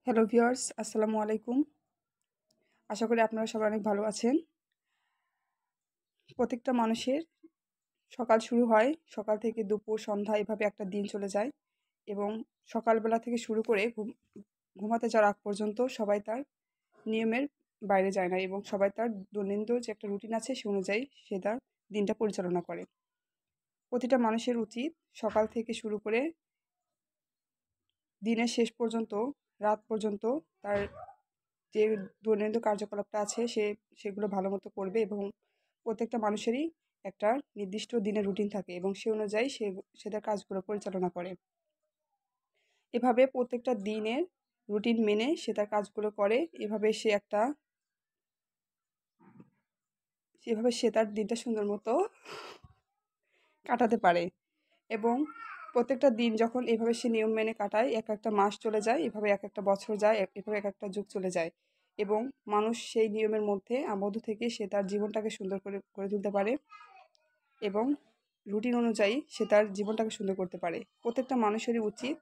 Hello viewers, আসসালামু আলাইকুম। আশা করি আপনারা সবাই অনেক ভালো আছেন। প্রত্যেকটা মানুষের সকাল শুরু হয়, সকাল থেকে দুপুর, সন্ধ্যা এভাবে একটা দিন চলে যায় এবং সকালবেলা থেকে শুরু করে ঘুমাতে যাওয়ার আগ পর্যন্ত সবাই তার নিয়মের বাইরে যায় না এবং সবাই তার দৈনন্দিন যে একটা রুটিন আছে সে অনুযায়ী সে তার দিনটা পরিচালনা করে। প্রতিটা মানুষের উচিত সকাল থেকে শুরু করে দিনের শেষ পর্যন্ত, রাত পর্যন্ত তার যে দৈনন্দিন কার্যকলাপটা আছে সেগুলো ভালোমতো করবে এবং প্রত্যেকটা মানুষেরই একটা নির্দিষ্ট দিনের রুটিন থাকে এবং সে অনুযায়ী সে তার কাজগুলো পরিচালনা করে। এভাবে প্রত্যেকটা দিনের রুটিন মেনে সে তার কাজগুলো করে। সেভাবে সে তার দিনটা সুন্দর মতো কাটাতে পারে এবং প্রত্যেকটা দিন যখন এভাবে সে নিয়ম মেনে কাটায়, এক একটা মাস চলে যায়, এভাবে এক একটা বছর যায়, এভাবে এক একটা যুগ চলে যায় এবং মানুষ সেই নিয়মের মধ্যে আবদ্ধ থেকে সে তার জীবনটাকে সুন্দর করে করে তুলতে পারে এবং রুটিন অনুযায়ী সে তার জীবনটাকে সুন্দর করতে পারে। প্রত্যেকটা মানুষেরই উচিত